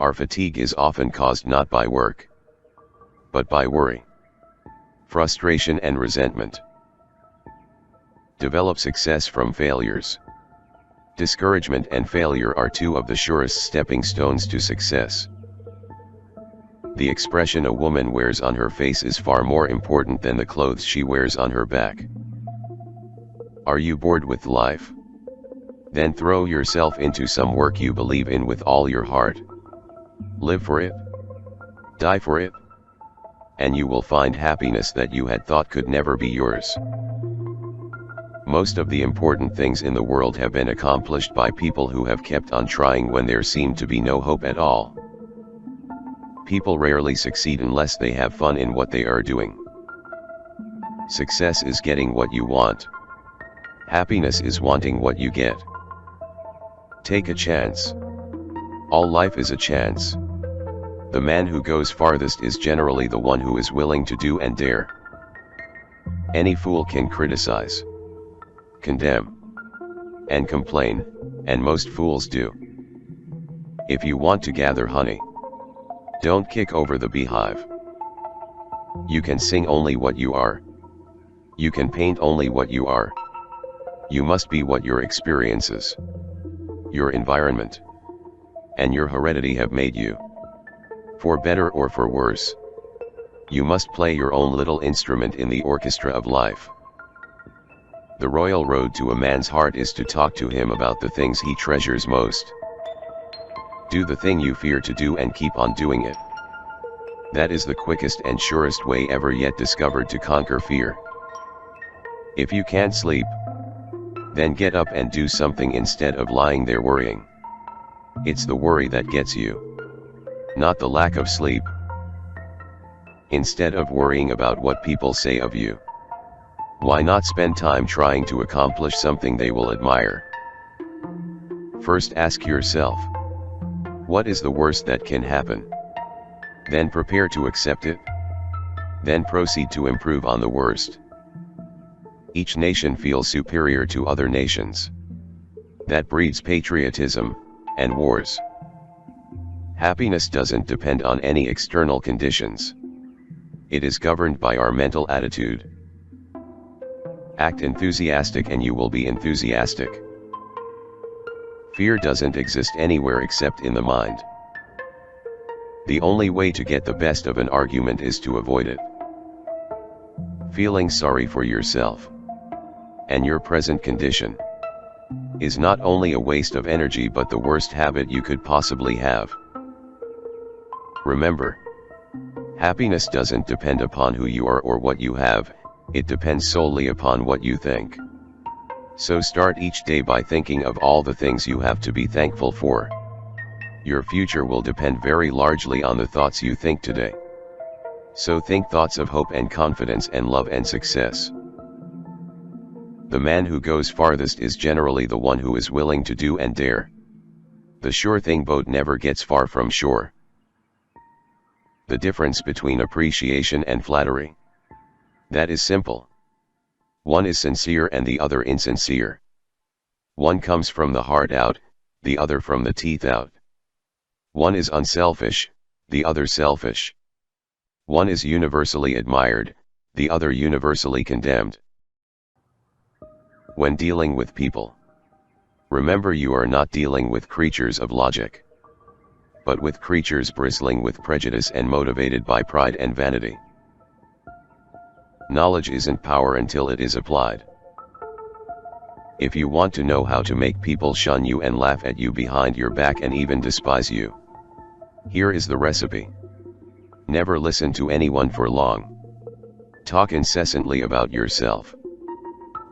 Our fatigue is often caused not by work, but by worry, frustration and resentment. Develop success from failures. Discouragement and failure are two of the surest stepping stones to success. The expression a woman wears on her face is far more important than the clothes she wears on her back. Are you bored with life? Then throw yourself into some work you believe in with all your heart. Live for it. Die for it. And you will find happiness that you had thought could never be yours. Most of the important things in the world have been accomplished by people who have kept on trying when there seemed to be no hope at all. People rarely succeed unless they have fun in what they are doing. Success is getting what you want. Happiness is wanting what you get. Take a chance. All life is a chance. The man who goes farthest is generally the one who is willing to do and dare. Any fool can criticize, condemn, and complain, and most fools do. If you want to gather honey, don't kick over the beehive. You can sing only what you are. You can paint only what you are. You must be what your experiences, your environment, and your heredity have made you. For better or for worse, you must play your own little instrument in the orchestra of life. The royal road to a man's heart is to talk to him about the things he treasures most. Do the thing you fear to do and keep on doing it. That is the quickest and surest way ever yet discovered to conquer fear. If you can't sleep, then get up and do something instead of lying there worrying. It's the worry that gets you, not the lack of sleep. Instead of worrying about what people say of you, why not spend time trying to accomplish something they will admire? First ask yourself, what is the worst that can happen? Then prepare to accept it. Then proceed to improve on the worst. Each nation feels superior to other nations. That breeds patriotism, and wars. Happiness doesn't depend on any external conditions. It is governed by our mental attitude. Act enthusiastic and you will be enthusiastic. Fear doesn't exist anywhere except in the mind. The only way to get the best of an argument is to avoid it. Feeling sorry for yourself and your present condition is not only a waste of energy but the worst habit you could possibly have. Remember, happiness doesn't depend upon who you are or what you have, it depends solely upon what you think. So start each day by thinking of all the things you have to be thankful for. Your future will depend very largely on the thoughts you think today. So think thoughts of hope and confidence and love and success. The man who goes farthest is generally the one who is willing to do and dare. The sure thing boat never gets far from shore. The difference between appreciation and flattery. That is simple. One is sincere and the other insincere. One comes from the heart out, the other from the teeth out. One is unselfish, the other selfish. One is universally admired, the other universally condemned. When dealing with people, remember you are not dealing with creatures of logic, but with creatures bristling with prejudice and motivated by pride and vanity. Knowledge isn't power until it is applied. If you want to know how to make people shun you and laugh at you behind your back and even despise you, here is the recipe. Never listen to anyone for long. Talk incessantly about yourself.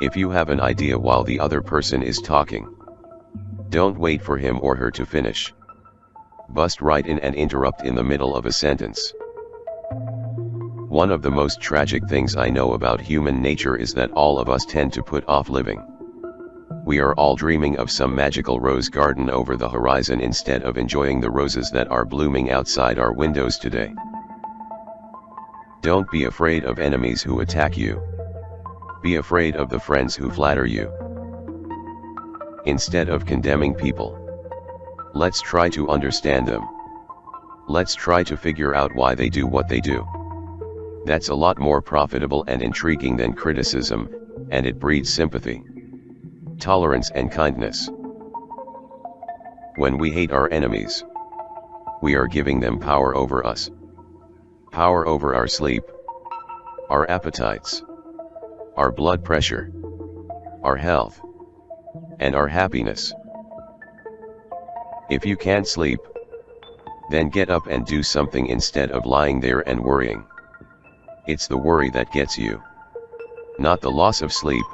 If you have an idea while the other person is talking, don't wait for him or her to finish. Bust right in and interrupt in the middle of a sentence. One of the most tragic things I know about human nature is that all of us tend to put off living. We are all dreaming of some magical rose garden over the horizon instead of enjoying the roses that are blooming outside our windows today. Don't be afraid of enemies who attack you. Be afraid of the friends who flatter you. Instead of condemning people, let's try to understand them. Let's try to figure out why they do what they do. That's a lot more profitable and intriguing than criticism, and it breeds sympathy, tolerance and kindness. When we hate our enemies, we are giving them power over us. Power over our sleep, our appetites, our blood pressure, our health, and our happiness. If you can't sleep, then get up and do something instead of lying there and worrying. It's the worry that gets you, not the loss of sleep.